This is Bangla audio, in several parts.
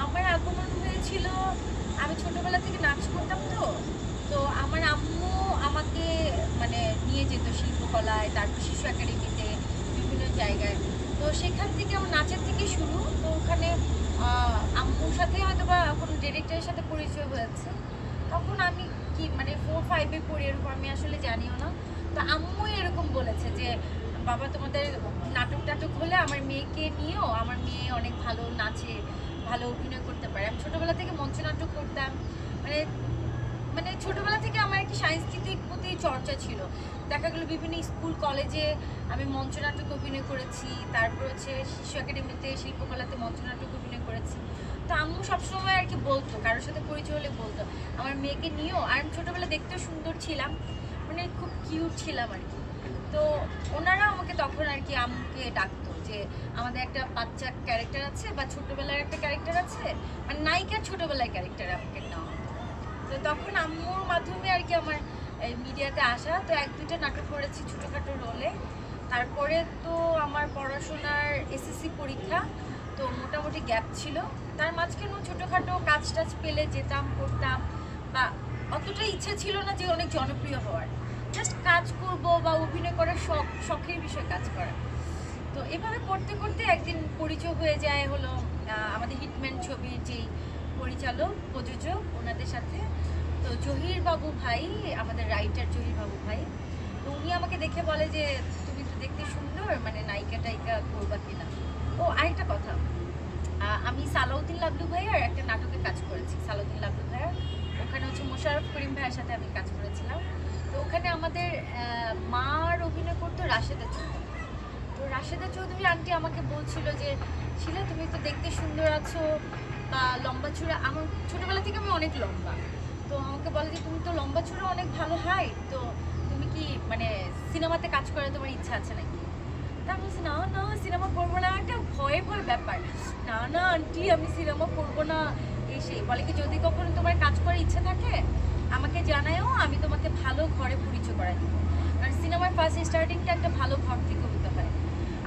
আমার আগমন হয়েছিল, আমি ছোটবেলা থেকে নাচ করতাম তো। তো আমার আম্মু আমাকে মানে নিয়ে যেত শিল্পকলায়, তারপর শিশু একাডেমিতে, বিভিন্ন জায়গায়। তো সেখান থেকে আমার নাচের থেকে শুরু। তো ওখানে আম্মুর সাথে হয়তো বা কোনো ডিরেক্টরের সাথে পরিচয় হয়েছে। তখন আমি কি মানে 4-5-এ পড়ি এরকম, আমি আসলে জানিও না। তো আম্মু এরকম বলেছে যে বাবা তোমাদের নাটক টাটক হলে আমার মেয়েকে নিয়েও, আমার মেয়ে অনেক ভালো নাচে, ভালো অভিনয় করতে পারে। আমি ছোটবেলা থেকে মঞ্চনাটক করতাম, মানে মানে ছোটবেলা থেকে আমার একটি সাংস্কৃতিক প্রতি চর্চা ছিল। দেখা গেলো বিভিন্ন স্কুল কলেজে আমি মঞ্চনাটক অভিনয় করেছি, তারপর হচ্ছে শিশু একাডেমিতে শিল্পকলাতে মঞ্চনাটক অভিনয় করেছি। তো আম্মু সবসময় আর কি বলতো, কারোর সাথে পরিচয় হলে বলতো আমার মেয়েকে নিয়েও। আর আমি ছোটোবেলা দেখতেও সুন্দর ছিলাম, মানে খুব কিউট ছিলাম আর কি। তো ওনারা আমাকে তখন আর কি আম্মুকে ডাকতো যে আমাদের একটা বাচ্চা ক্যারেক্টার আছে বা ছোটোবেলার একটা ক্যারেক্টার আছে, মানে নায়িকার ছোটোবেলার ক্যারেক্টার আমাকে নেওয়া। তো তখন আম্মুর মাধ্যমে আর কি আমার মিডিয়াতে আসা। তো 1-2টা নাটক করেছি ছোটোখাটো রোলে। তারপরে তো আমার পড়াশোনার এসএসসি পরীক্ষা, তো মোটামুটি গ্যাপ ছিল। তার মাঝখানেও ছোটোখাটো কাজ টাজ পেলে যেতাম, করতাম। বা অতটা ইচ্ছা ছিল না যে অনেক জনপ্রিয় হওয়ার, জাস্ট কাজ করব বা অভিনয় করার শখের বিষয়ে কাজ করা। তো এভাবে করতে করতে একদিন পরিচয় হয়ে যায় হলো আমাদের হিটম্যান ছবির যেই পরিচালক প্রযোজক ওনাদের সাথে। তো জহির বাবু ভাই, আমাদের রাইটার জহির বাবু ভাই, তো উনি আমাকে দেখে বলে যে তুমি তো দেখতে সুন্দর, মানে নায়িকা টাইকা করবা কিনা। ও আরেকটা কথা, আমি সালাউদ্দিন লাবলু ভাইয়ার একটা নাটকে কাজ করেছি। সালাউদ্দিন লাবলু ভাইয়ার ওখানে হচ্ছে মোশাররফ করিম ভাইয়ের সাথে আমি কাজ করেছিলাম। তো ওখানে আমাদের মার অভিনয় করতো রাশেদা চৌধুরী। তো রাশেদা চৌধুরী আন্টি আমাকে বলছিল যে শিলা তুমি তো দেখতে সুন্দর আছো বা লম্বা চূড়া, আমার ছোটোবেলা থেকে আমি অনেক লম্বা। তো আমাকে বলে যে তুমি তো লম্বা চূড়া, অনেক ভালো হাইট, তো তুমি কি মানে সিনেমাতে কাজ করার তোমার ইচ্ছা আছে নাকি? তা আমি বলছি না না সিনেমা করবো না, একটা ভয় ভয় ব্যাপার। না না আন্টি আমি সিনেমা করবো না। এই সেই বলে কি যদি কখনো তোমার কাজ করার ইচ্ছা থাকে আমাকে জানায়ও, আমি তোমাকে ভালো ঘরে পরিচয় করাই দিব। কারণ সিনেমার ফার্স্ট স্টার্টিংটা একটা ভালো ঘর থেকে হতে হয়,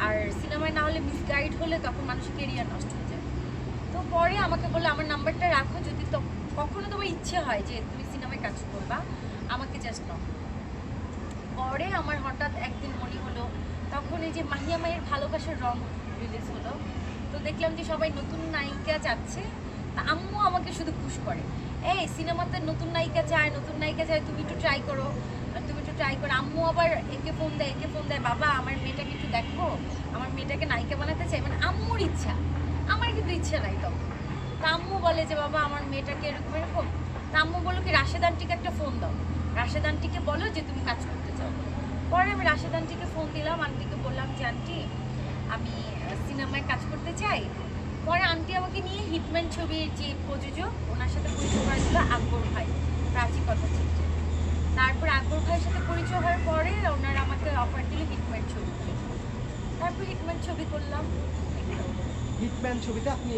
আর সিনেমায় না হলে মিসগাইড হলে তখন মানুষের কেরিয়ার নষ্ট হয়ে যায়। তো পরে আমাকে বললো আমার নাম্বারটা রাখো, যদি তো কখনো তোমার ইচ্ছে হয় যে তুমি সিনেমায় কাজ করবা আমাকে জাস্ট নাও। পরে আমার হঠাৎ একদিন মনে হলো, তখন এই যে মাহিয়া মায়ের ভালোবাসার রং রিলিজ হলো। তো দেখলাম যে সবাই নতুন নায়িকা চাচ্ছে। তা আম্মু আমাকে শুধু পুশ করে, এই সিনেমাতে নতুন নায়িকা চায়, নতুন নায়িকা চায়, তুমি একটু ট্রাই করো, তুমি একটু ট্রাই করো। আম্মু আবার একে ফোন দেয়, বাবা আমার মেয়েটাকে একটু দেখো, আমার মেয়েটাকে নায়িকা বানাতে চাই। মানে আম্মুর ইচ্ছা, আমার কিন্তু ইচ্ছা নাই তখন। তা আম্মু বলে যে বাবা আমার মেয়েটাকে এরকম এরকম। তা আম্মু বললো কি রাশেদ আন্টিকে একটা ফোন দাও, রাশেদ আন্টিকে বলো যে তুমি কাজ করতে চাও। পরে আমি রাশেদ আন্টিকে ফোন দিলাম, আন্টিকে বললাম যে আন্টি আমি সিনেমায় কাজ করতে চাই। পরে আন্টি আমাকে নিয়ে হিটম্যান ছবির যে প্রযোজক ওনার সাথে পরিচয় করা ছিল আকবর ভাই, প্রাচী কথা চিত্রে। তারপর আকবর ভাইয়ের সাথে পরিচয় হওয়ার পরে ওনারা আমাকে অফার দিল হিটম্যান ছবি। তারপর হিটম্যান ছবি করলাম। হিটম্যান ছবিতে আপনি